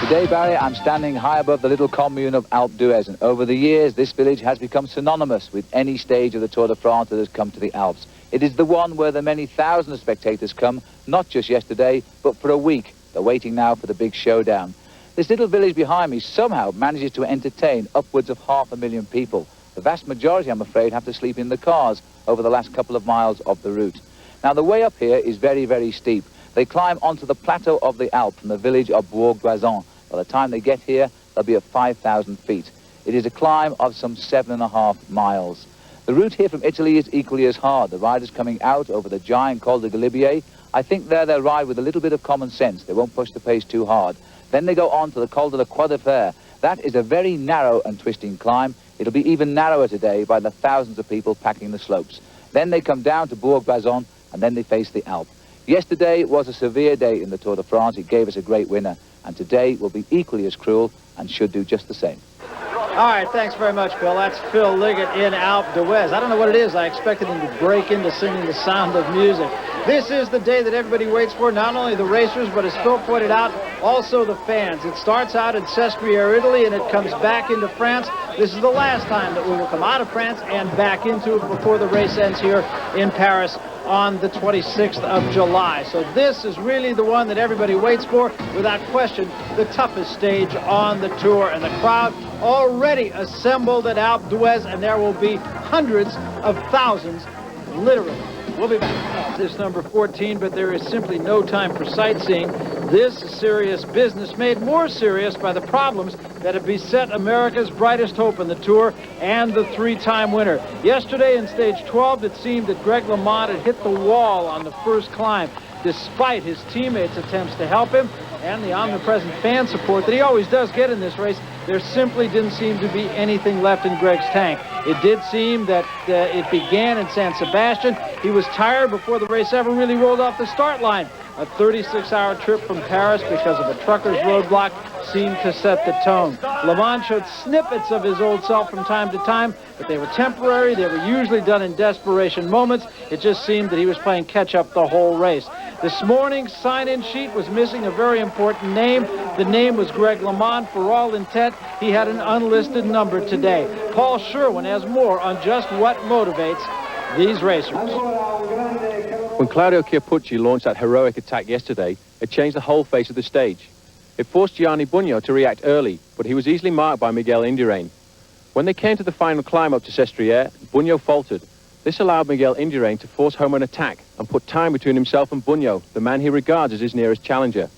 Today, Barry, I'm standing high above the little commune of Alpe d'Huez, and over the years, this village has become synonymous with any stage of the Tour de France that has come to the Alps. It is the one where the many thousands of spectators come, not just yesterday, but for a week. They're waiting now for the big showdown. This little village behind me somehow manages to entertain upwards of 500,000 people. The vast majority, I'm afraid, have to sleep in the cars over the last couple of miles of the route. Now, the way up here is very, very steep. They climb onto the plateau of the Alpe from the village of Bourg-Guazon. By the time they get here, they'll be at 5,000 feet. It is a climb of some 7.5 miles. The route here from Italy is equally as hard. The riders coming out over the giant Col de Galibier, I think there they'll ride with a little bit of common sense. They won't push the pace too hard. Then they go on to the Col de la Croix de Fer. That is a very narrow and twisting climb. It'll be even narrower today by the thousands of people packing the slopes. Then they come down to Bourg-Guazon, and then they face the Alpe. Yesterday was a severe day in the Tour de France. It gave us a great winner. And today will be equally as cruel and should do just the same. All right, thanks very much, Phil. That's Phil Liggett in Alpe d'Huez. I don't know what it is. I expected him to break into singing The Sound of Music. This is the day that everybody waits for, not only the racers, but as Phil pointed out, also the fans. It starts out in Sestriere, Italy, and it comes back into France. This is the last time that we will come out of France and back into it before the race ends here in Paris on the 26th of July. So this is really the one that everybody waits for, without question, the toughest stage on the tour. And the crowd already assembled at Alpe d'Huez, and there will be hundreds of thousands, literally. We'll be back. This number 14, but there is simply no time for sightseeing. This is serious business, made more serious by the problems that have beset America's brightest hope in the Tour and the three-time winner. Yesterday in stage 12, it seemed that Greg LeMond had hit the wall on the first climb, despite his teammates' attempts to help him and the omnipresent fan support that he always does get in this race. There simply didn't seem to be anything left in Greg's tank. It did seem that it began in San Sebastian. He was tired before the race ever really rolled off the start line. A 36-hour trip from Paris because of a trucker's roadblock seemed to set the tone. LeMond showed snippets of his old self from time to time, but they were temporary. They were usually done in desperation moments. It just seemed that he was playing catch-up the whole race. This morning's sign-in sheet was missing a very important name. The name was Greg LeMond. For all intent, he had an unlisted number today. Paul Sherwin has more on just what motivates these racers. When Claudio Chiappucci launched that heroic attack yesterday, it changed the whole face of the stage. It forced Gianni Bugno to react early, but he was easily marked by Miguel Indurain. When they came to the final climb up to Sestriere, Bugno faltered. This allowed Miguel Indurain to force home an attack and put time between himself and Bugno, the man he regards as his nearest challenger.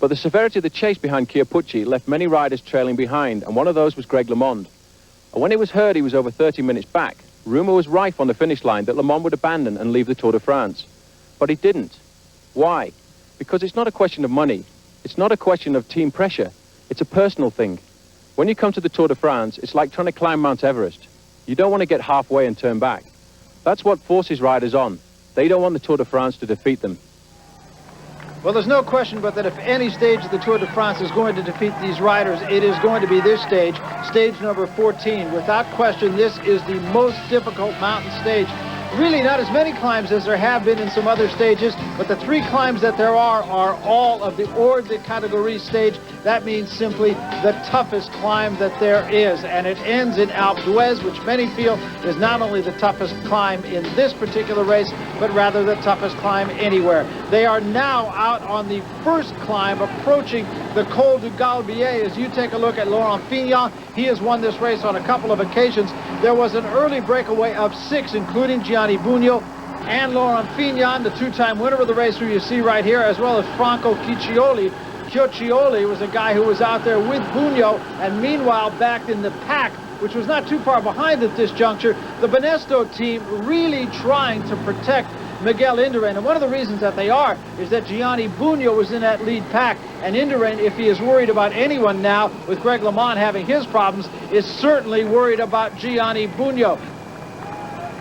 But the severity of the chase behind Chiappucci left many riders trailing behind, and one of those was Greg LeMond. And when it was heard he was over 30 minutes back, rumour was rife on the finish line that LeMond would abandon and leave the Tour de France. But he didn't. Why? Because it's not a question of money. It's not a question of team pressure. It's a personal thing. When you come to the Tour de France, it's like trying to climb Mount Everest. You don't want to get halfway and turn back. That's what forces riders on. They don't want the Tour de France to defeat them. Well, there's no question but that if any stage of the Tour de France is going to defeat these riders, it is going to be this stage, stage number 14. Without question, this is the most difficult mountain stage. Really not as many climbs as there have been in some other stages, but the three climbs that there are all of the hors de categorie stage. That means simply the toughest climb that there is. And it ends in Alpe d'Huez, which many feel is not only the toughest climb in this particular race, but rather the toughest climb anywhere. They are now out on the first climb, approaching the Col du Galibier. As you take a look at Laurent Fignon, he has won this race on a couple of occasions. There was an early breakaway of 6, including Gianni Bugno and Laurent Fignon, the two-time winner of the race, who you see right here, as well as Franco Ciccioli. Ciccioli was a guy who was out there with Bugno, and meanwhile back in the pack, which was not too far behind at this juncture, the Banesto team really trying to protect Miguel Indurain. And one of the reasons that they are is that Gianni Bugno was in that lead pack, and Indurain, if he is worried about anyone now, with Greg LeMond having his problems, is certainly worried about Gianni Bugno.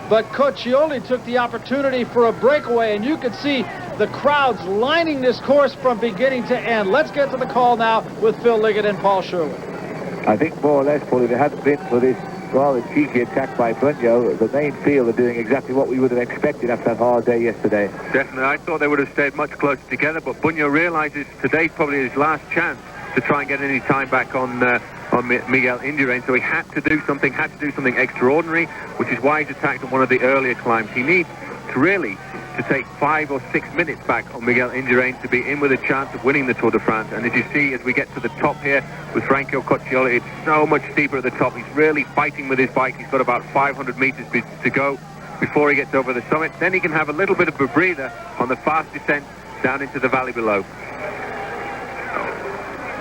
But Ciccioli took the opportunity for a breakaway, and you could see the crowds lining this course from beginning to end. Let's get to the call now with Phil Liggett and Paul Sherwin. I think more or less, Paul, if it hadn't been for this rather cheeky attack by Bugno, the main field are doing exactly what we would have expected after that hard day yesterday. Definitely. I thought they would have stayed much closer together, but Bugno realises today's probably his last chance to try and get any time back on Miguel Indurain, so he had to do something extraordinary, which is why he's attacked on one of the earlier climbs. He needs to take 5 or 6 minutes back on Miguel Indurain to be in with a chance of winning the Tour de France. And as you see, as we get to the top here with Franco Coccioli, it's so much steeper at the top. He's really fighting with his bike. He's got about 500 meters to go before he gets over the summit. Then he can have a little bit of a breather on the fast descent down into the valley below.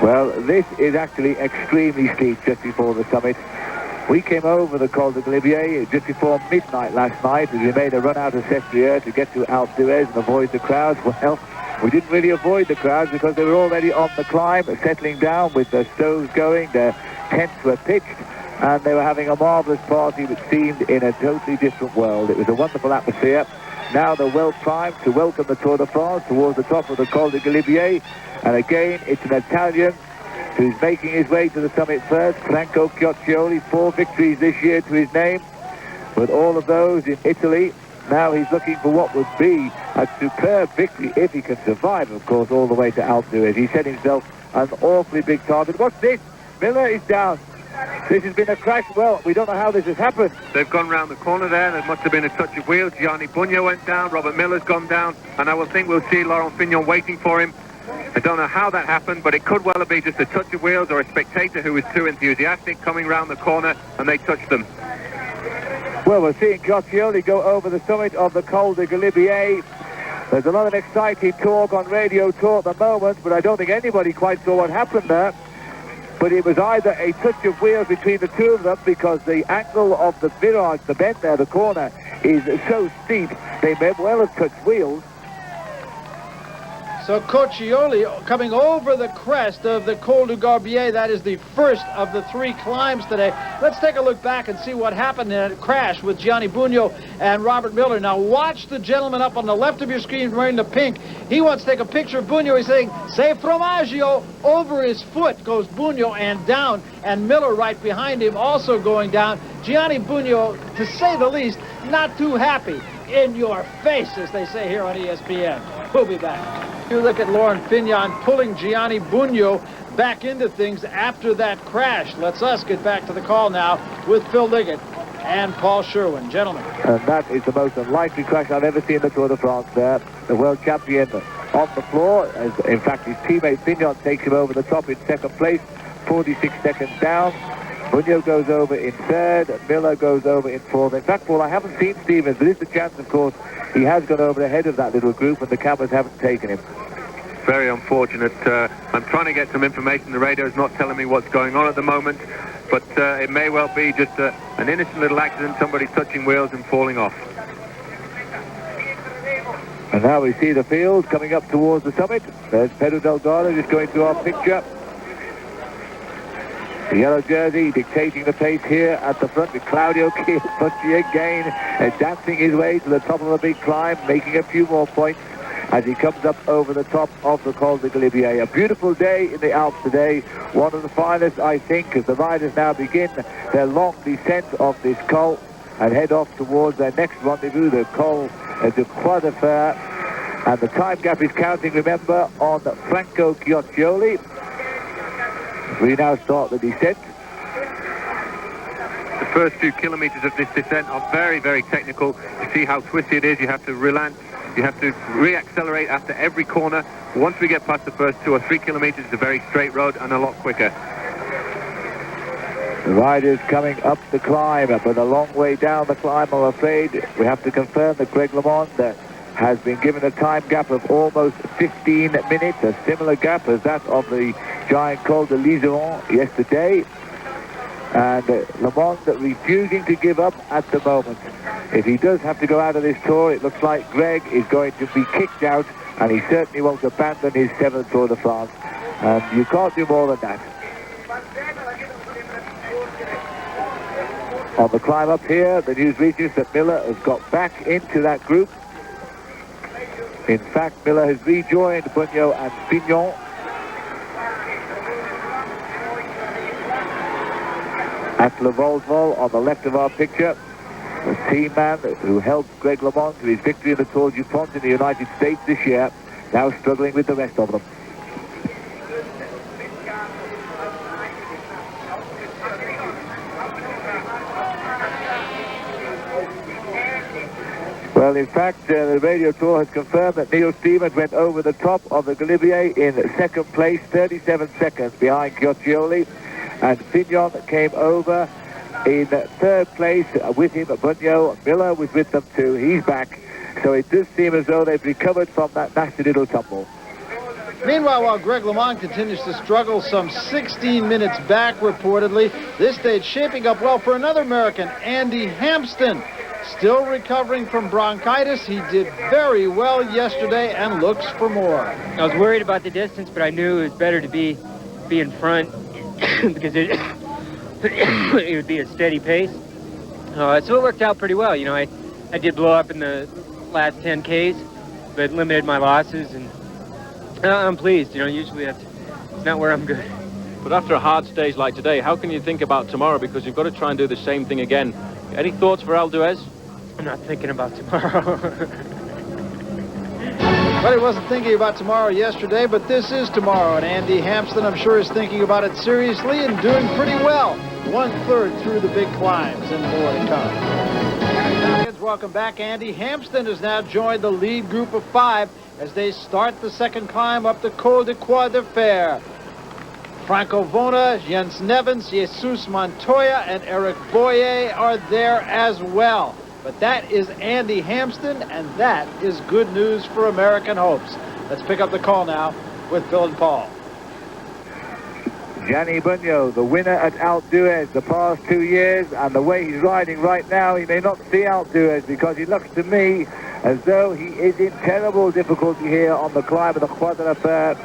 Well, this is actually extremely steep just before the summit. We came over the Col de Galibier just before midnight last night as we made a run out of Sestriere to get to Alpe d'Huez and avoid the crowds. Well, we didn't really avoid the crowds because they were already on the climb, settling down with their stoves going, their tents were pitched, and they were having a marvellous party which seemed in a totally different world. It was a wonderful atmosphere. Now they're well primed to welcome the Tour de France towards the top of the Col de Galibier. And again, it's an Italian who's making his way to the summit first, Franco Coccioli, 4 victories this year to his name, but all of those in Italy. Now he's looking for what would be a superb victory if he can survive, of course, all the way to Alpe d'Huez. He set himself an awfully big target. What's this? Miller is down. This has been a crash. Well, we don't know how this has happened. They've gone round the corner there. There must have been a touch of wheels. Gianni Bugno went down. Robert Miller's gone down. And I will think we'll see Laurent Fignon waiting for him. I don't know how that happened, but it could well be just a touch of wheels or a spectator who was too enthusiastic coming round the corner and they touched them. Well, we're seeing Coccioli go over the summit of the Col de Galibier. There's a lot of exciting talk on Radio Tour at the moment, but I don't think anybody quite saw what happened there. But it was either a touch of wheels between the two of them because the angle of the virage, the bend there, the corner, is so steep, they may well have touched wheels. So Coccioli coming over the crest of the Col du Galibier. That is the first of the 3 climbs today. Let's take a look back and see what happened in that crash with Gianni Bugno and Robert Miller. Now watch the gentleman up on the left of your screen wearing the pink. He wants to take a picture of Bugno. He's saying, "Say formaggio." Over his foot goes Bugno and down, and Miller right behind him also going down. Gianni Bugno, to say the least, not too happy. In your face, as they say here on ESPN. We'll be back. You look at Laurent Fignon pulling Gianni Bugno back into things after that crash. Let's us get back to the call now with Phil Liggett and Paul Sherwin. Gentlemen. And that is the most unlikely crash I've ever seen in the Tour de France there. The world champion on the floor, as in fact his teammate Fignon takes him over the top in second place, 46 seconds down. Bugno goes over in third, Miller goes over in fourth. In fact, Paul, I haven't seen Stevens. There is the chance, of course, he has gone over ahead of that little group and the cameras haven't taken him. Very unfortunate. I'm trying to get some information. The radio's not telling me what's going on at the moment, but it may well be just an innocent little accident, somebody touching wheels and falling off. And now we see the field coming up towards the summit. There's Pedro Delgado just going through our picture. The yellow jersey dictating the pace here at the front with Claudio Chiappucci again, dancing his way to the top of a big climb, making a few more points as he comes up over the top of the Col de Galibier. A beautiful day in the Alps today, one of the finest, I think, as the riders now begin their long descent of this col and head off towards their next rendezvous, the Col de Croix de Fer. And the time gap is counting, remember, on Franco Coccioli. We now start the descent. The first few kilometers of this descent are very, very technical. You see how twisty it is. You have to relent. You have to re-accelerate after every corner. Once we get past the first 2 or 3 kilometers, it's a very straight road and a lot quicker. The riders coming up the climb, but a long way down the climb, I'm afraid. We have to confirm that Greg LeMond has been given a time gap of almost 15 minutes, a similar gap as that of the giant Col de Liseron yesterday. And LeMond refusing to give up at the moment. If he does have to go out of this tour, it looks like Greg is going to be kicked out, and he certainly won't abandon his 7th Tour de France. And you can't do more than that. On the climb up here, the news reaches that Miller has got back into that group. In fact, Miller has rejoined Bugno and Fignon. At Le Volvo, on the left of our picture, the team man who helped Greg LeMond to his victory in the Tour du Pont in the United States this year, now struggling with the rest of them. Well, in fact, the radio tour has confirmed that Neil Stevens went over the top of the Galibier in second place, 37 seconds behind Chioccioli, and Fignon came over in third place with him. Bunyo Miller was with them too. He's back. So it does seem as though they've recovered from that nasty little tumble. Meanwhile, while Greg LeMond continues to struggle, some 16 minutes back reportedly, this stage shaping up well for another American, Andy Hampsten. Still recovering from bronchitis. He did very well yesterday and looks for more. I was worried about the distance, but I knew it was better to be in front because it would be a steady pace. So it worked out pretty well. You know, I did blow up in the last 10 Ks, but limited my losses, and I'm pleased. You know, usually it's not where I'm good. But after a hard stage like today, how can you think about tomorrow? Because you've got to try and do the same thing again. Any thoughts for Alpe d'Huez? I'm not thinking about tomorrow. But he wasn't thinking about tomorrow yesterday, but this is tomorrow, and Andy Hampsten, I'm sure, is thinking about it seriously and doing pretty well. 1/3 through the big climbs and more to come. Welcome back. Andy Hampsten has now joined the lead group of 5 as they start the second climb up the Col de Croix de Fer. Franco Vona, Jens Nevens, Jesus Montoya, and Eric Boyer are there as well. But that is Andy Hampsten, and that is good news for American hopes. Let's pick up the call now with Bill and Paul. Gianni Bunyo, the winner at Alpe d'Huez the past 2 years, and the way he's riding right now, he may not see Alpe d'Huez because he looks to me as though he is in terrible difficulty here on the climb of the Croix de Fer.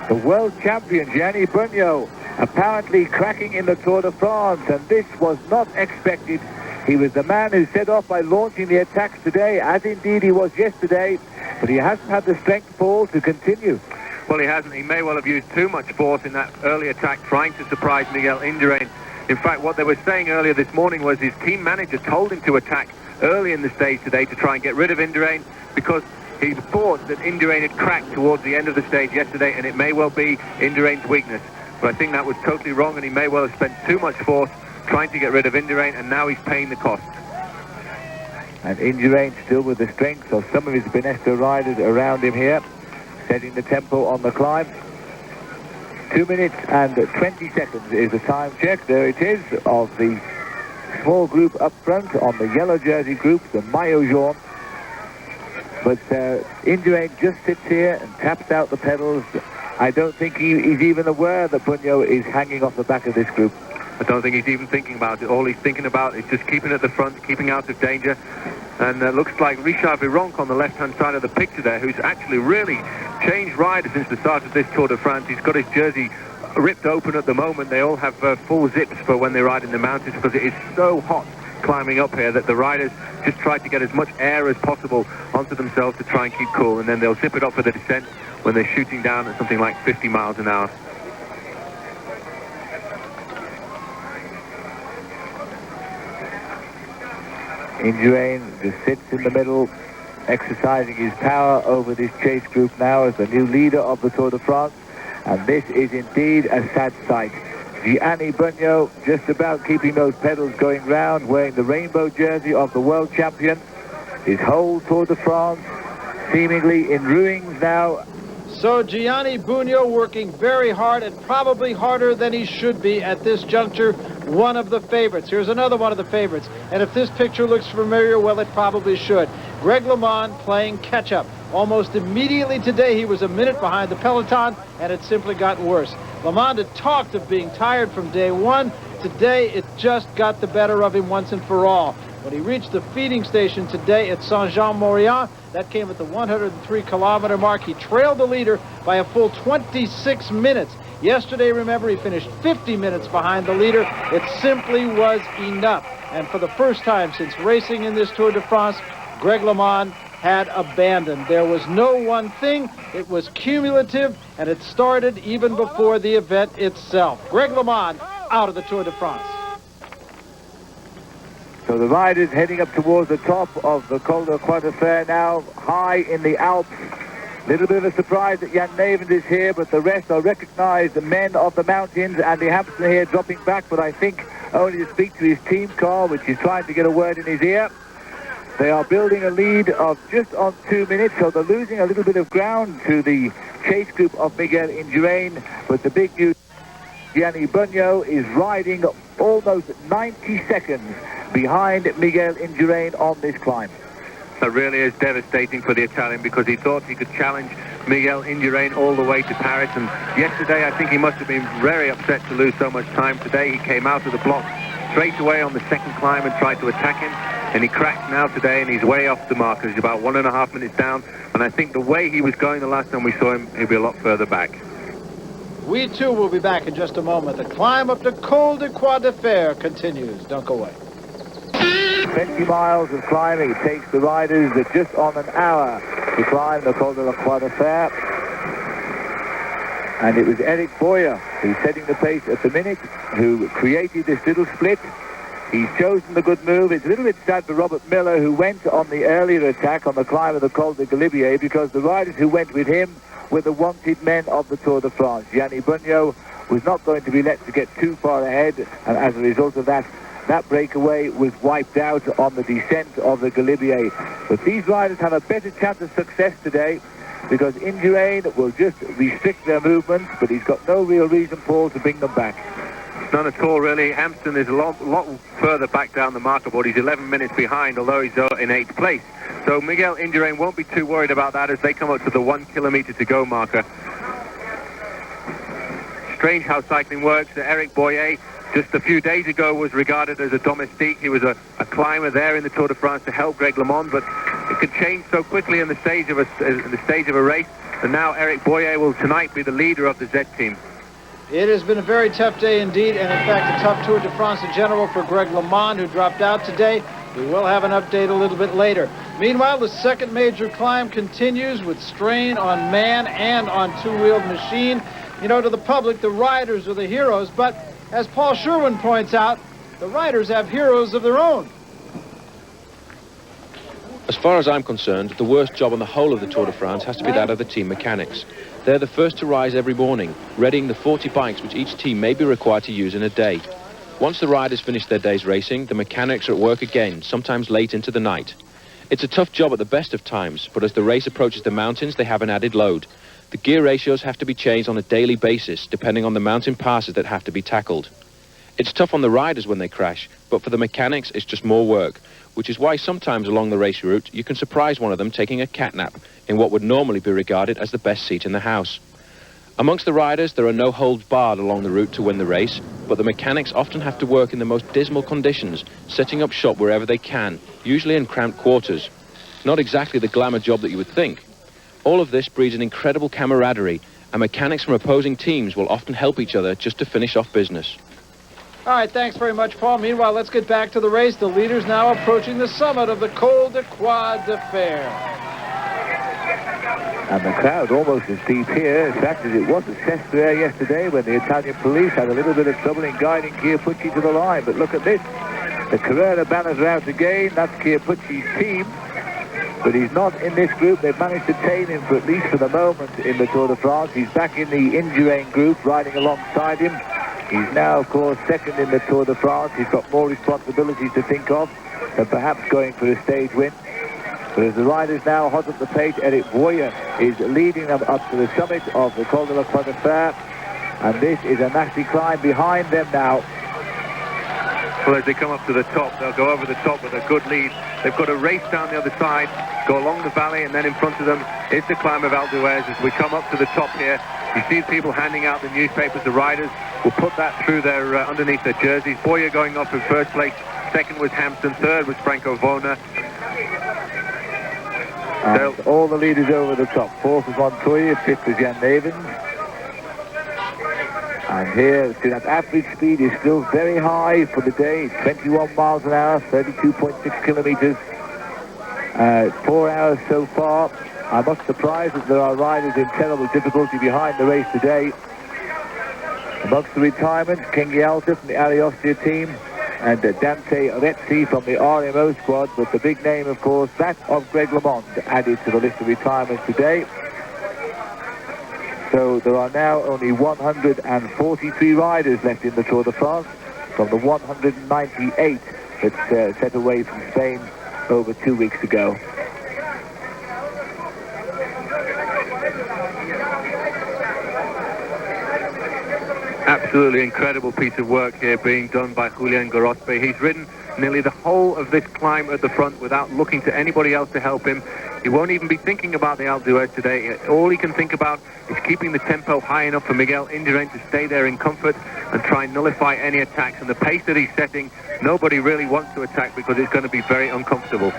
The world champion, Gianni Bunyo, apparently cracking in the Tour de France, and this was not expected. He was the man who set off by launching the attacks today, as indeed he was yesterday, but he hasn't had the strength, Paul, to continue. Well, he hasn't. He may well have used too much force in that early attack, trying to surprise Miguel Indurain. In fact, what they were saying earlier this morning was his team manager told him to attack early in the stage today to try and get rid of Indurain, because he thought that Indurain had cracked towards the end of the stage yesterday, and it may well be Indurain's weakness. But I think that was totally wrong, and he may well have spent too much force trying to get rid of Indurain, and now he's paying the cost. And Indurain still with the strength of some of his Benesta riders around him here, setting the tempo on the climb. 2 minutes and 20 seconds is the time check. There it is, of the small group up front on the yellow jersey group, the maillot jaune. But Indurain just sits here and taps out the pedals. I don't think he's even aware that Bunyo is hanging off the back of this group. I don't think he's even thinking about it. All he's thinking about is just keeping at the front, keeping out of danger. And looks like Richard Virenque on the left-hand side of the picture there, who's actually really changed rider since the start of this Tour de France. He's got his jersey ripped open at the moment. They all have full zips for when they ride in the mountains, because it is so hot climbing up here that the riders just try to get as much air as possible onto themselves to try and keep cool, and then they'll zip it up for the descent when they're shooting down at something like 50 miles an hour. Indurain just sits in the middle, exercising his power over this chase group now as the new leader of the Tour de France, and this is indeed a sad sight. Gianni Bunyo just about keeping those pedals going round, wearing the rainbow jersey of the world champion. His whole Tour de France seemingly in ruins now. So Gianni Bunyo working very hard, and probably harder than he should be at this juncture. One of the favorites. Here's another one of the favorites. And if this picture looks familiar, well, it probably should. Greg LeMond playing catch-up. Almost immediately today, he was a minute behind the peloton, and it simply got worse. LeMond had talked of being tired from day one. Today, it just got the better of him once and for all. When he reached the feeding station today at Saint-Jean-Mauriac, that came at the 103-kilometer mark. He trailed the leader by a full 26 minutes. Yesterday, remember, he finished 50 minutes behind the leader. It simply was enough. And for the first time since racing in this Tour de France, Greg LeMond had abandoned. There was no one thing. It was cumulative, and it started even before the event itself. Greg LeMond out of the Tour de France. So the riders heading up towards the top of the Col de Croix de Fer now, high in the Alps. Little bit of a surprise that Jan Nevens is here, but the rest are recognized, the men of the mountains, and the Hampsten here dropping back, but I think only to speak to his team car, which is trying to get a word in his ear. They are building a lead of just on 2 minutes, so they're losing a little bit of ground to the chase group of Miguel Indurain. But the big news, Gianni Bugno is riding almost 90 seconds behind Miguel Indurain on this climb. That really is devastating for the Italian, because he thought he could challenge Miguel Indurain all the way to Paris, and yesterday I think he must have been very upset to lose so much time. Today he came out of the block straight away on the second climb and tried to attack him, and he crashed now today, and he's way off the marker. He's about 1.5 minutes down, and I think the way he was going the last time we saw him, he'll be a lot further back. We too will be back in just a moment. The climb up to Col de Fer continues. Don't go away. 20 miles of climbing. It takes the riders just on an hour to climb the Col de Fer. And it was Eric Boyer who's setting the pace at the minute, who created this little split. He's chosen the good move. It's a little bit sad for Robert Miller, who went on the earlier attack on the climb of the Col de Galibier, because the riders who went with him were the wanted men of the Tour de France. Gianni Bugno was not going to be let to get too far ahead, and as a result of that, that breakaway was wiped out on the descent of the Galibier. But these riders have a better chance of success today, because Indurain will just restrict their movements, but he's got no real reason, Paul, to bring them back. None at all, really. Hampsten is a lot further back down the marker board. He's 11 minutes behind, although he's in 8th place. So Miguel Indurain won't be too worried about that as they come up to the 1 kilometre to go marker. Strange how cycling works. Eric Boyer, just a few days ago, was regarded as a domestique. He was a climber there in the Tour de France to help Greg LeMond, but it could change so quickly in the stage of a race. And now Eric Boyer will tonight be the leader of the Z team. It has been a very tough day indeed, and in fact a tough Tour de France in general for Greg LeMond, who dropped out today. We will have an update a little bit later. Meanwhile, the second major climb continues with strain on man and on two-wheeled machine. You know, to the public, the riders are the heroes, but as Paul Sherwin points out, the riders have heroes of their own. As far as I'm concerned, the worst job on the whole of the Tour de France has to be that of the team mechanics. They're the first to rise every morning, readying the 40 bikes which each team may be required to use in a day. Once the riders finish their day's racing, the mechanics are at work again, sometimes late into the night. It's a tough job at the best of times, but as the race approaches the mountains, they have an added load. The gear ratios have to be changed on a daily basis, depending on the mountain passes that have to be tackled. It's tough on the riders when they crash, but for the mechanics, it's just more work, which is why sometimes along the race route, you can surprise one of them taking a catnap in what would normally be regarded as the best seat in the house. Amongst the riders, there are no holds barred along the route to win the race, but the mechanics often have to work in the most dismal conditions, setting up shop wherever they can, usually in cramped quarters. Not exactly the glamour job that you would think. All of this breeds an incredible camaraderie, and mechanics from opposing teams will often help each other just to finish off business. All right, thanks very much, Paul. Meanwhile, let's get back to the race. The leaders now approaching the summit of the Col de Fer. And the crowd almost as deep here, in fact, as it was at Sestriere yesterday, when the Italian police had a little bit of trouble in guiding Chiappucci to the line. But look at this. The Carrera banners are out again. That's Chiappucci's team. But he's not in this group. They've managed to tame him, for at least for the moment, in the Tour de France. He's back in the Indurain group, riding alongside him. He's now, of course, second in the Tour de France. He's got more responsibilities to think of than perhaps going for a stage win. But as the riders now hot up the pace, Eric Boyer is leading them up to the summit of the Col de Fer. And this is a nasty climb behind them now. Well, as they come up to the top, they'll go over the top with a good lead. They've got to race down the other side, go along the valley, and then in front of them is the climb of Alpe d'Huez. As we come up to the top here, you see people handing out the newspapers. The riders will put that through their underneath their jerseys. Boyer going up in first place. Second was Hampsten. Third was Franco Vona. And all the leaders over the top. Fourth was Montoya, fifth was Jan Nevens. And here, see, that average speed is still very high for the day. It's 21 miles an hour, 32.6 kilometers. 4 hours so far. I'm not surprised that there are riders in terrible difficulty behind the race today. Amongst the retirements, Ken Gialta from the Ariostia team and Dante Rezzi from the RMO squad. But the big name, of course, that of Greg LeMond, added to the list of retirements today. So there are now only 143 riders left in the Tour de France from the 198 that set away from Spain over 2 weeks ago. Absolutely incredible piece of work here being done by Julian Gorospe. He's ridden nearly the whole of this climb at the front without looking to anybody else to help him. He won't even be thinking about the Alpe d'Huez today. All he can think about is keeping the tempo high enough for Miguel Indurain to stay there in comfort and try and nullify any attacks. And the pace that he's setting, nobody really wants to attack because it's going to be very uncomfortable.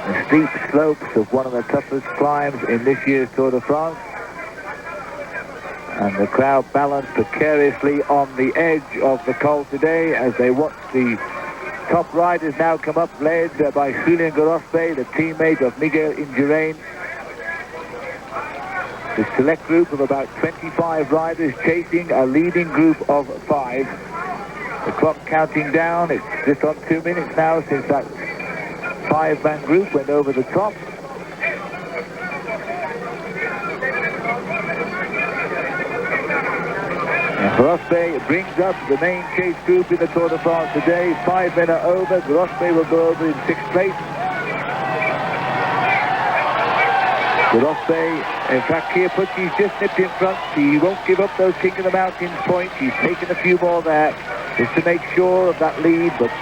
The steep slopes of one of the toughest climbs in this year's Tour de France. And the crowd balanced precariously on the edge of the col today as they watch the top riders now come up, led by Julian Gorospe, the teammate of Miguel Indurain. The select group of about 25 riders chasing a leading group of 5. The clock counting down. It's just on 2 minutes now since that 5-man group went over the top. Gorospe brings up the main chase group in the Tour de France today. 5 men are over. Gorospe will go over in 6th place. Gorospe, in fact, Chiappucci's just nipped in front. He won't give up those King of the Mountains points. He's taken a few more there just to make sure of that lead, but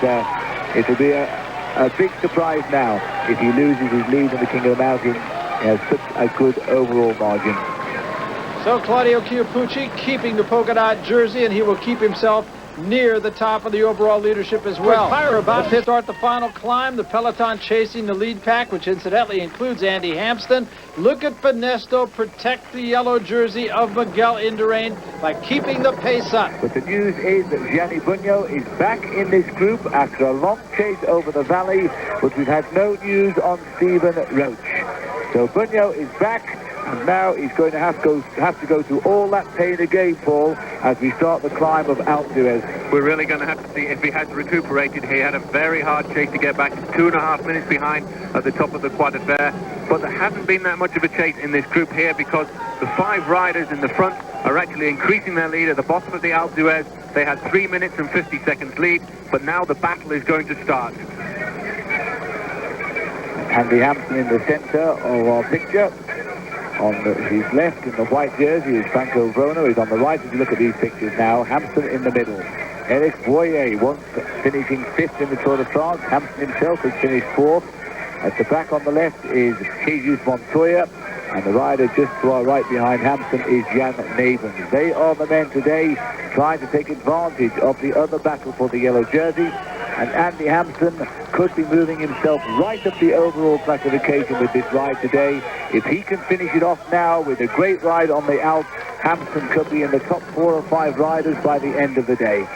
it'll be a big surprise now if he loses his lead in the King of the Mountains. He has such a good overall margin. So Claudio Chiappucci keeping the polka dot jersey, and he will keep himself near the top of the overall leadership as well. We're about to start the final climb, the peloton chasing the lead pack, which incidentally includes Andy Hampsten. Look at Benesto protect the yellow jersey of Miguel Indurain by keeping the pace up. But the news is that Gianni Bugno is back in this group after a long chase over the valley, but we've had no news on Stephen Roach. So Bugno is back. And now he's going to have to go through all that pain again, Paul, as we start the climb of Alpe d'Huez. We're really going to have to see if he has recuperated. He had a very hard chase to get back. He's 2.5 minutes behind at the top of the Croix de Fer. But there hasn't been that much of a chase in this group here because the 5 riders in the front are actually increasing their lead at the bottom of the Alpe d'Huez. They had 3 minutes and 50 seconds lead, but now the battle is going to start. Andy Hampsten in the centre of our picture. On his left in the white jersey is Franco Vrona. He's on the right as you look at these pictures now. Hampsten in the middle. Eric Boyer once finishing 5th in the Tour de France. Hampsten himself has finished 4th. At the back on the left is Jesus Montoya. And the rider just to our right behind Hampsten is Jan Navens. They are the men today trying to take advantage of the other battle for the yellow jersey. And Andy Hampsten could be moving himself right up the overall classification with this ride today. If he can finish it off now with a great ride on the Alps, Hampsten could be in the top 4 or 5 riders by the end of the day.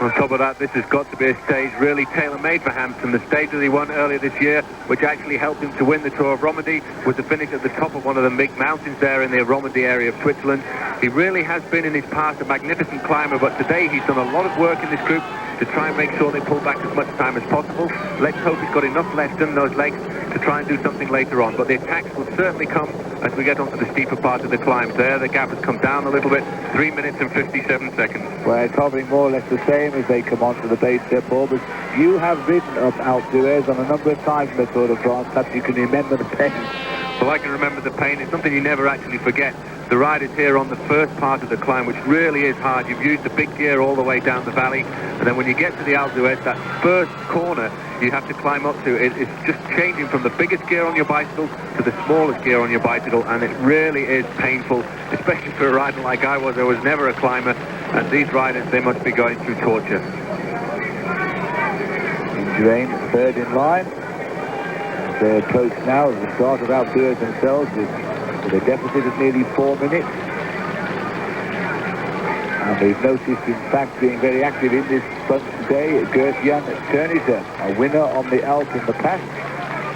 On top of that, this has got to be a stage really tailor-made for Hampsten. The stage that he won earlier this year, which actually helped him to win the Tour of Romandy, was the finish at the top of one of the big mountains there in the Romandy area of Switzerland. He really has been in his past a magnificent climber, but today he's done a lot of work in this group to try and make sure they pull back as much time as possible. Let's hope he's got enough left in those legs to try and do something later on. But the attacks will certainly come as we get onto the steeper part of the climb. There, the gap has come down a little bit, 3 minutes and 57 seconds. Well, it's hovering more or less the same as they come onto the base there, Paul. But you have ridden up Alpe d'Huez on a number of times in the Tour de France. Perhaps you can remember the pain. Well, I can remember the pain. It's something you never actually forget. The ride is here on the first part of the climb, which really is hard. You've used the big gear all the way down the valley, and then when you get to the Alpe d'Huez, that first corner you have to climb up to, it's just changing from the biggest gear on your bicycle to the smallest gear on your bicycle, and it really is painful, especially for a rider like I was. I was never a climber, and these riders, they must be going through torture. Indurain, 3rd in line. They're close now at the start of Alpe d'Huez themselves with a deficit of nearly 4 minutes. And we've noticed, in fact, being very active in this front today, Gert-Jan Teunisser, a winner on the Alps in the past.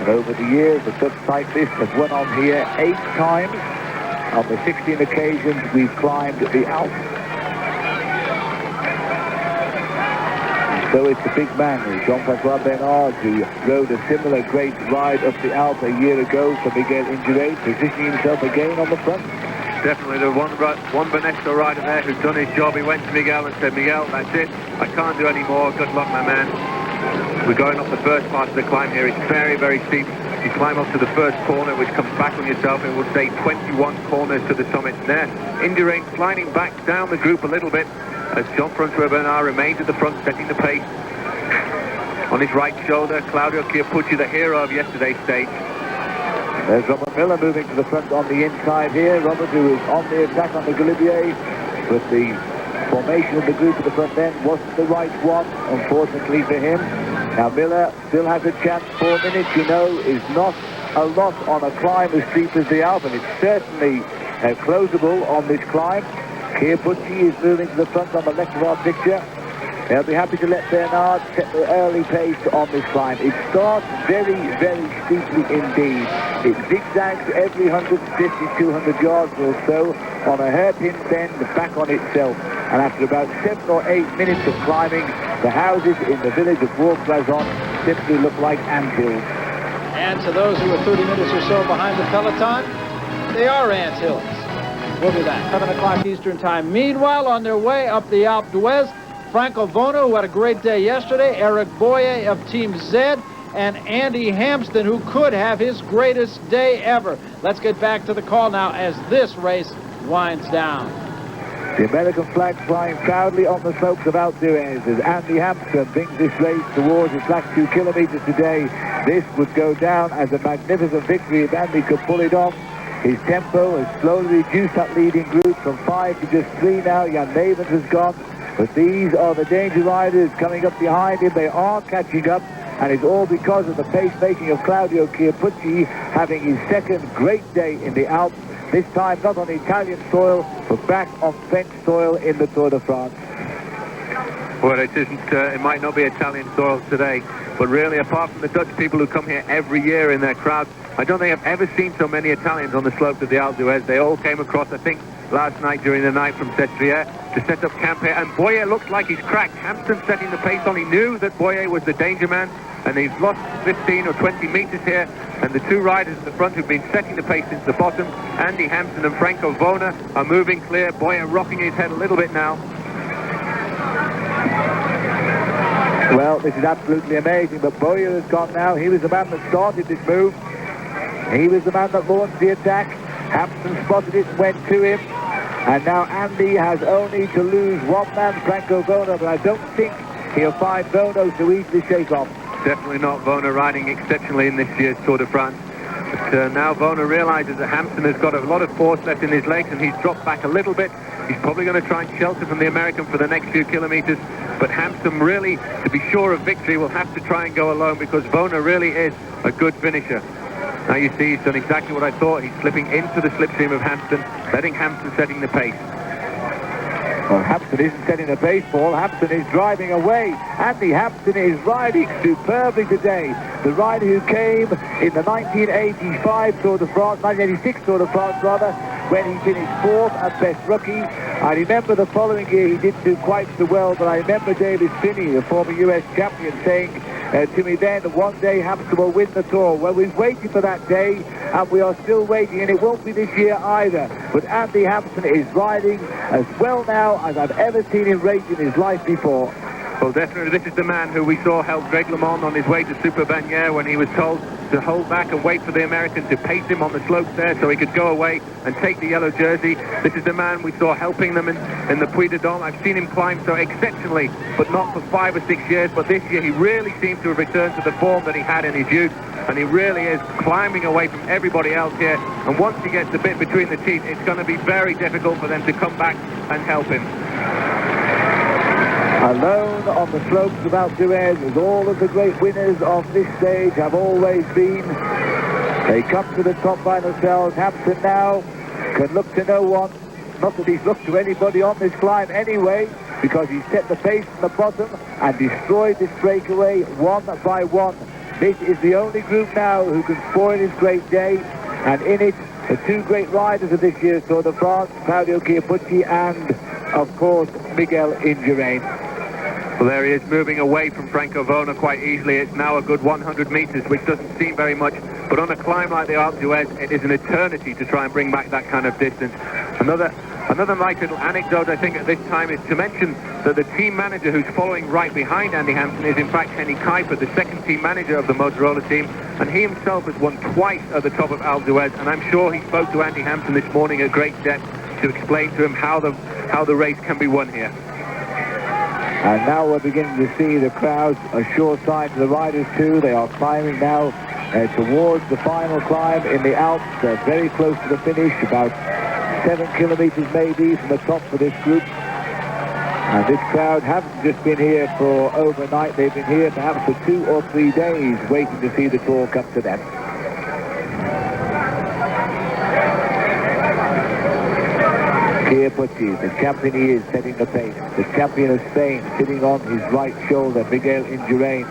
And over the years, the Dutch cyclists have won on here 8 times. On the 16 occasions we've climbed the Alps. So it's the big man, Jean-Francois Bernard, who rode a similar great ride up the Alpe a year ago for Miguel Indurain, positioning himself again on the front. Definitely the one Banesto rider there who's done his job. He went to Miguel and said, Miguel, that's it. I can't do any more. Good luck, my man. We're going up the first part of the climb here. It's very, very steep. You climb up to the first corner, which comes back on yourself, and will say 21 corners to the summit there. Indurain sliding back down the group a little bit as Jean-Francois Bernard remains at the front, setting the pace. On his right shoulder, Claudio Chiappucci, the hero of yesterday's stage. There's Robert Miller moving to the front on the inside here. Robert, who is on the attack on the Galibier, but the formation of the group at the front end wasn't the right one, unfortunately for him. Now Miller still has a chance. 4 minutes, you know, is not a lot on a climb as steep as the Alpe, and it's certainly closable on this climb. Chiappucci is moving to the front on the left of our picture. They'll be happy to let Bernard set the early pace on this climb. It starts very, very steeply indeed. It zigzags every 150, 200 yards or so on a hairpin bend back on itself. And after about 7 or 8 minutes of climbing, the houses in the village of Bourg-Brazon simply look like anthills. And to those who are 30 minutes or so behind the peloton, they are anthills. We'll be back. 7 o'clock Eastern Time. Meanwhile, on their way up the Alpe d'Huez, Franco Vona, who had a great day yesterday, Eric Boyer of Team Z, and Andy Hampsten, who could have his greatest day ever. Let's get back to the call now as this race winds down. The American flag flying proudly on the slopes of Alpe d'Huez as Andy Hampsten brings this race towards his last 2 kilometers today. This would go down as a magnificent victory if Andy could pull it off. His tempo has slowly reduced that leading group from 5 to just 3 now. Jan Nevens has gone. But these are the danger riders coming up behind him. They are catching up, and it's all because of the pace-making of Claudio Chiappucci having his second great day in the Alps, this time not on Italian soil, but back on French soil in the Tour de France. Well, it isn't. It might not be Italian soil today, but really, apart from the Dutch people who come here every year in their crowds, I don't think I've ever seen so many Italians on the slopes of the Alpe d'Huez. They all came across, I think, last night during the night from Sestriere to set up camp here, and Boyer looks like he's cracked. Hampsten setting the pace on. He knew that Boyer was the danger man, and he's lost 15 or 20 meters here, and the 2 riders at the front who've been setting the pace since the bottom, Andy Hampsten and Franco Vona, are moving clear. Boyer rocking his head a little bit now. Well, this is absolutely amazing, but Boyer has gone now. He was the man that started this move. He was the man that launched the attack. Hampsten spotted it and went to him. And now Andy has only to lose one man, Franco Vona, but I don't think he'll find Vona to easily shake off. Definitely not. Vona riding exceptionally in this year's Tour de France. But now Vona realizes that Hampsten has got a lot of force left in his legs, and he's dropped back a little bit. He's probably going to try and shelter from the American for the next few kilometers. But Hampsten really, to be sure of victory, will have to try and go alone, because Vona really is a good finisher. Now you see he's done exactly what I thought. He's slipping into the slipstream of Hampsten, letting Hampsten setting the pace. Well, Hampsten isn't setting the pace, Paul. Hampsten is driving away. Andy Hampsten is riding superbly today. The rider who came in the 1985 Tour de France, 1986 Tour de France rather, when he finished 4th at Best Rookie. I remember the following year he didn't do quite so well, but I remember David Finney, the former US champion, saying to me then, one day Hampsten will win the Tour. Well, we're waiting for that day, and we are still waiting, and it won't be this year either. But Andy Hampsten is riding as well now as I've ever seen him race in his life before. Well, definitely, this is the man who we saw help Greg LeMond on his way to Super Bagnères when he was told to hold back and wait for the American to pace him on the slopes there so he could go away and take the yellow jersey. This is the man we saw helping them in the Puy de Dôme. I've seen him climb so exceptionally, but not for 5 or 6 years. But this year he really seems to have returned to the form that he had in his youth, and he really is climbing away from everybody else here. And once he gets a bit between the teeth, it's going to be very difficult for them to come back and help him. Alone on the slopes of Alpe d'Huez, as all of the great winners of this stage have always been. They come to the top by themselves. Hampsten now can look to no one. Not that he's looked to anybody on this climb anyway, because he set the pace from the bottom and destroyed this breakaway one by one. This is the only group now who can spoil his great day, and in it, the 2 great riders of this year's Tour de France, Claudio Chiappucci and, of course, Miguel Indurain. Well, there he is, moving away from Franco Vona quite easily. It's now a good 100 meters, which doesn't seem very much, but on a climb like the Alpe d'Huez, it is an eternity to try and bring back that kind of distance. Another nice little anecdote, I think, at this time is to mention that the team manager who's following right behind Andy Hampsten is in fact Henny Kuiper, the second team manager of the Motorola team, and he himself has won twice at the top of Alpe d'Huez, and I'm sure he spoke to Andy Hampsten this morning at great depth to explain to him how the race can be won here. And now we're beginning to see the crowds assure sign to the riders too. They are climbing now towards the final climb in the Alps. They're very close to the finish, about 7 kilometers maybe from the top for this group. And this crowd haven't just been here for overnight, they've been here perhaps for 2 or 3 days waiting to see the tour come to them. Pierre Pucci, the champion he is, setting the pace. The champion of Spain, sitting on his right shoulder, Miguel Indurain,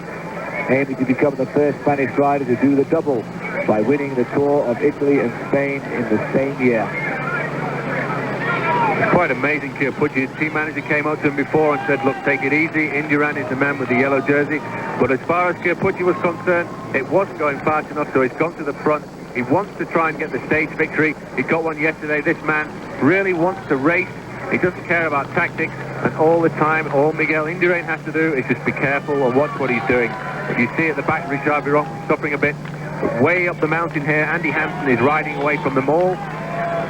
aiming to become the first Spanish rider to do the double by winning the Tour of Italy and Spain in the same year. Quite amazing, Pierre Pucci. His team manager came up to him before and said, look, take it easy. Indurain is the man with the yellow jersey. But as far as Pierre Pucci was concerned, it wasn't going fast enough, so he's gone to the front. He wants to try and get the stage victory. He got one yesterday. This man really wants to race. He doesn't care about tactics, and all the time, all Miguel Indurain has to do is just be careful and watch what he's doing. If you see at the back, Richard Viron suffering a bit. But way up the mountain here, Andy Hampsten is riding away from them all.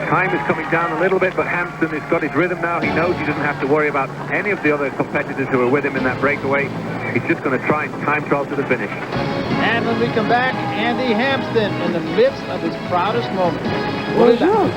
Time is coming down a little bit, but Hampsten has got his rhythm now. He knows he doesn't have to worry about any of the other competitors who are with him in that breakaway. He's just going to try and time trial to the finish. And when we come back, Andy Hampsten in the midst of his proudest moment.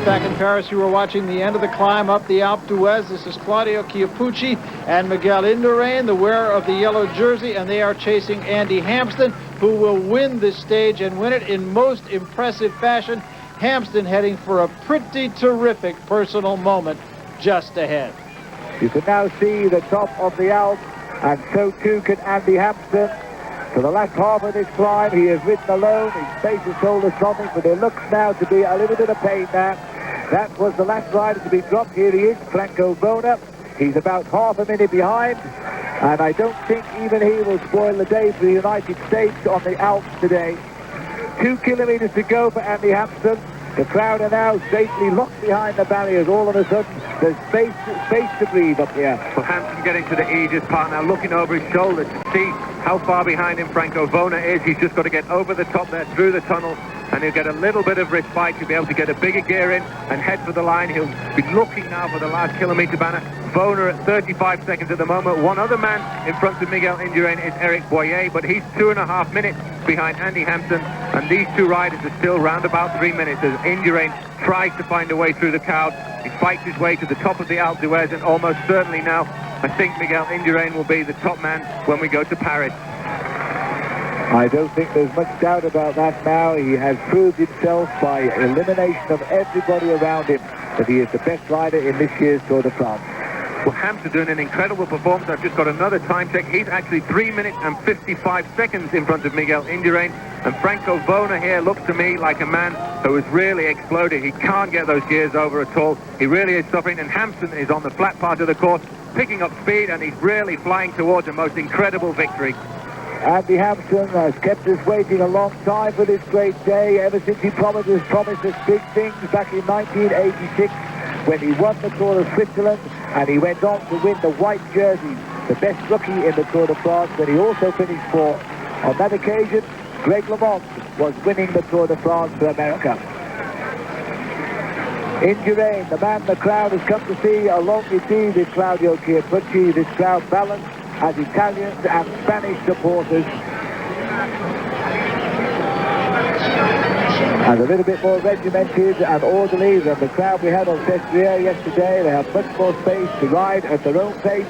Back in Paris, you were watching the end of the climb up the Alpe d'Huez. This is Claudio Chiappucci and Miguel Indurain, the wearer of the yellow jersey, and they are chasing Andy Hampsten, who will win this stage and win it in most impressive fashion. Hampsten heading for a pretty terrific personal moment just ahead. You can now see the top of the Alps, and so too can Andy Hampsten. For the last half of this climb, he has ridden alone. His face has told us something, but there looks now to be a little bit of pain there. That was the last rider to be dropped. Here he is, Franco Bona. He's about half a minute behind, and I don't think even he will spoil the day for the United States on the Alps today. 2 kilometers to go for Andy Hampsten. The crowd are now safely locked behind the barriers. All of a sudden, there's space to breathe up here. Well, Hampsten getting to the Aegis part now, looking over his shoulder to see how far behind him Franco Bona is. He's just got to get over the top there, through the tunnel, and he'll get a little bit of respite. He'll be able to get a bigger gear in and head for the line. He'll be looking now for the last kilometer banner. Bona at 35 seconds at the moment. One other man in front of Miguel Indurain is Eric Boyer, but he's 2.5 minutes behind Andy Hampsten, and these two riders are still round about 3 minutes as Indurain tries to find a way through the crowd. He fights his way to the top of the Alpe d'Huez, and almost certainly now I think Miguel Indurain will be the top man when we go to Paris. I don't think there's much doubt about that now. He has proved himself by elimination of everybody around him that he is the best rider in this year's Tour de France. Well, Hampsten doing an incredible performance. I've just got another time check. He's actually 3 minutes and 55 seconds in front of Miguel Indurain. And Franco Bona here looks to me like a man who has really exploded. He can't get those gears over at all. He really is suffering. And Hampsten is on the flat part of the course, picking up speed, and he's really flying towards a most incredible victory. Andy Hampsten has kept us waiting a long time for this great day, ever since he promised us big things back in 1986 when he won the Tour of Switzerland, and he went on to win the white jersey, the best rookie in the Tour de France, but he also finished fourth. On that occasion, Greg LeMond was winning the Tour de France for America. Indurain, the man the crowd has come to see, along with these is Claudio Chiappucci. This crowd balanced as Italians and Spanish supporters. And a little bit more regimented and orderly than the crowd we had on Sestriere yesterday. They have much more space to ride at their own pace,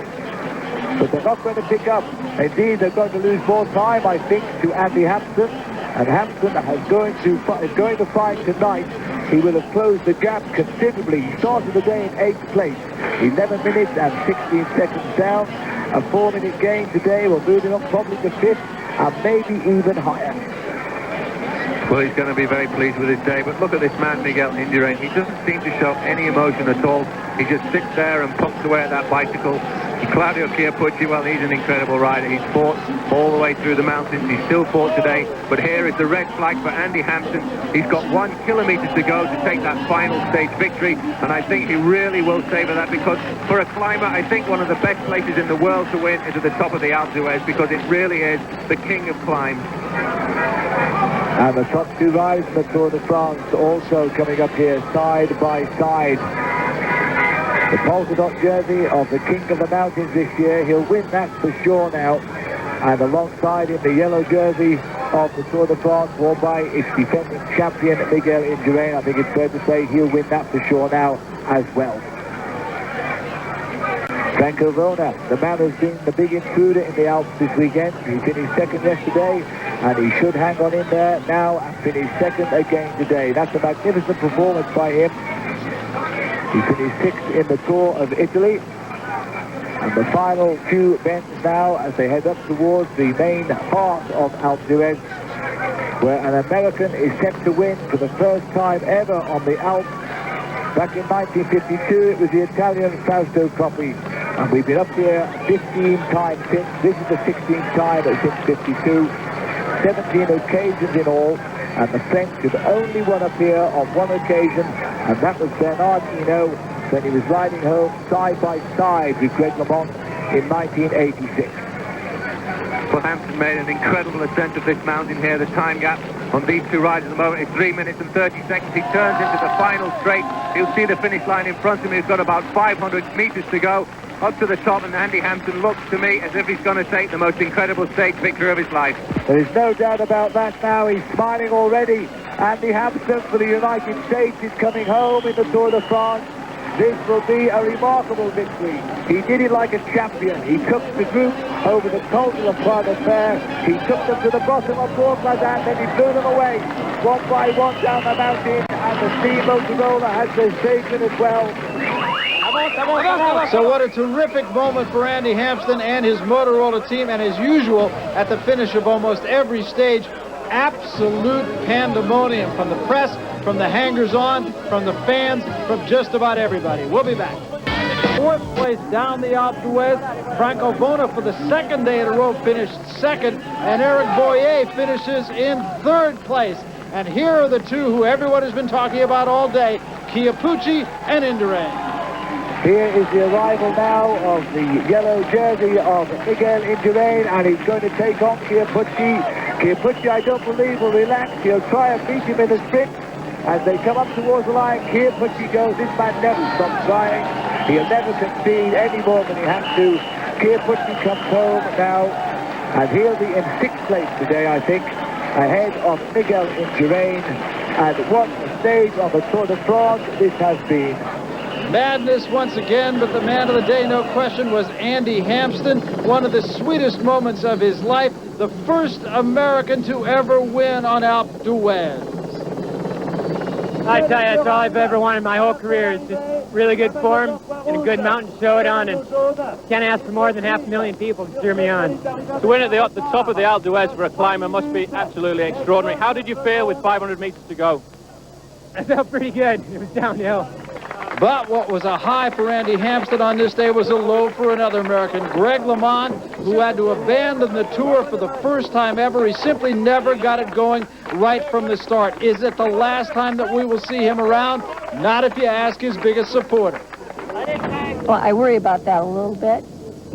but they're not going to pick up. Indeed, they're going to lose more time, I think, to Andy Hampsten. And Hampsten is going to find tonight he will have closed the gap considerably. He started the day in 8th place, 11 minutes and 16 seconds down. A 4-minute gain today. We're moving up probably to 5th and maybe even higher. Well, he's going to be very pleased with his day, but look at this man, Miguel Indurain. He doesn't seem to show any emotion at all. He just sits there and pumps away at that bicycle. Claudio Chiappucci, well, he's an incredible rider. He's fought all the way through the mountains. He's still fought today. But here is the red flag for Andy Hampsten. He's got 1 kilometre to go to take that final stage victory. And I think he really will savour that, because for a climber, I think one of the best places in the world to win is at the top of the Alpe d'Huez, because it really is the king of climbs. And the top 2 riders in the Tour de France also coming up here side by side. The polka dot jersey of the King of the Mountains this year, he'll win that for sure now. And alongside him, the yellow jersey of the Tour de France, worn by its defending champion Miguel Indurain. I think it's fair to say he'll win that for sure now as well. Franco Vona, the man who's been the big intruder in the Alps this weekend. He finished second yesterday, and he should hang on in there now and finish second again today. That's a magnificent performance by him. He finished 6th in the Tour of Italy. And the final few bends now as they head up towards the main part of Alpe d'Huez, where an American is set to win for the first time ever on the Alps. Back in 1952, it was the Italian Fausto Coppi. And we've been up here 15 times since. This is the 16th time since 52. 17 occasions in all. And the French have only won up here on 1 occasion, and that was Bernard Hinault when he was riding home side by side with Greg LeMond in 1986. Well, Hampsten made an incredible ascent of this mountain here. The time gap on these 2 riders at the moment is 3 minutes and 30 seconds. He turns into the final straight. He'll see the finish line in front of him. He's got about 500 meters to go up to the top, and Andy Hampsten looks to me as if he's going to take the most incredible stage victory of his life. There is no doubt about that now. He's smiling already. Andy Hampsten for the United States is coming home in the Tour de France. This will be a remarkable victory. He did it like a champion. He took the group over the Col de Fer. He took them to the bottom of Croix de Fer, then he blew them away one by one down the mountain, and the Steam Motorola has their station as well. So what a terrific moment for Andy Hampsten and his Motorola team, and as usual, at the finish of almost every stage, absolute pandemonium from the press, from the hangers-on, from the fans, from just about everybody. We'll be back. 4th place down the Alpe d'Huez. Franco Vona for the 2nd day in a row finished 2nd, and Eric Boyer finishes in 3rd place. And here are the 2 who everyone has been talking about all day, Chiappucci and Indurain. Here is the arrival now of the yellow jersey of Miguel Indurain, and he's going to take on Chiappucci. Chiappucci, I don't believe, will relax. He'll try and beat him in the sprint. As they come up towards the line, Chiappucci goes, this man never stops trying. He'll never concede any more than he has to. Chiappucci comes home now, and he'll be in 6th place today, I think, ahead of Miguel Indurain. And what a stage of the Tour de France this has been. Madness once again, but the man of the day, no question, was Andy Hampsten. One of the sweetest moments of his life, the first American to ever win on Alpe d'Huez. I tell you, that's all I've ever wanted my whole career, is just really good form and a good mountain showdown, and can't ask for more than 500,000 people to cheer me on. To win at the top of the Alpe d'Huez for a climber must be absolutely extraordinary. How did you feel with 500 meters to go? I felt pretty good. It was downhill. But what was a high for Andy Hampsten on this day was a low for another American, Greg LeMond, who had to abandon the Tour for the first time ever. He simply never got it going right from the start. Is it the last time that we will see him around? Not if you ask his biggest supporter. Well, I worry about that a little bit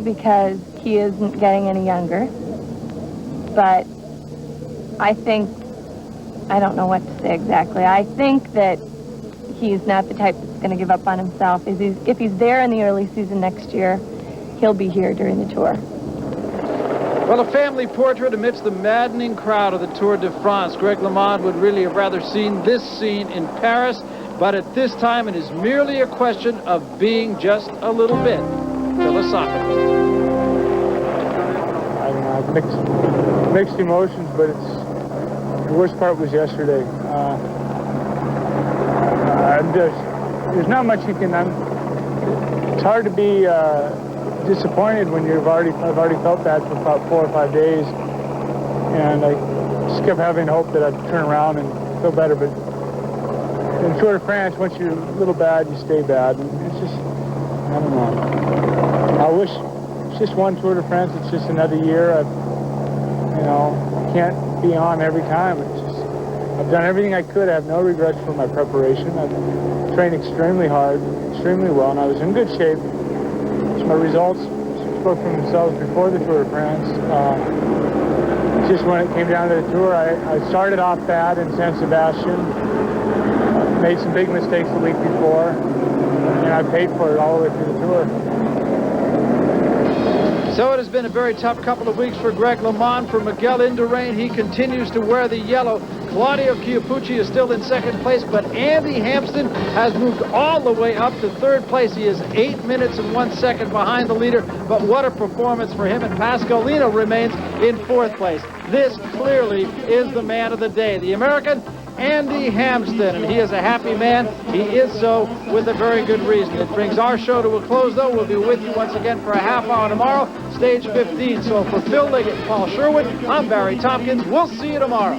because he isn't getting any younger. But I don't know what to say exactly. I think that he's not the type that's going to give up on himself. If he's there in the early season next year, he'll be here during the Tour. Well, a family portrait amidst the maddening crowd of the Tour de France. Greg LeMond would really have rather seen this scene in Paris, but at this time it is merely a question of being just a little bit philosophical. I don't know, mixed emotions, but the worst part was yesterday. There's not much you can. It's hard to be disappointed when I've already felt that for about 4 or 5 days, and I just kept having hope that I'd turn around and feel better. But in Tour de France, once you're a little bad, you stay bad, and it's just, I don't know. I wish just one Tour de France. It's just another year. Can't be on every time. I've done everything I could. I have no regrets for my preparation. I've trained extremely hard, extremely well, and I was in good shape. So my results spoke for themselves before the Tour de France. Just when it came down to the Tour, I started off bad in San Sebastian, made some big mistakes the week before, and I paid for it all the way through the Tour. So it has been a very tough couple of weeks for Greg LeMond. For Miguel Indurain, he continues to wear the yellow. Claudio Chiappucci is still in second place, but Andy Hampsten has moved all the way up to third place. He is 8 minutes and 1 second behind the leader, but what a performance for him. And Pasqualino remains in fourth place. This clearly is the man of the day, the American Andy Hampsten, and he is a happy man. He is so with a very good reason. It brings our show to a close, though. We'll be with you once again for a half hour tomorrow, stage 15. So for Phil Liggett and Paul Sherwood, I'm Barry Tompkins. We'll see you tomorrow.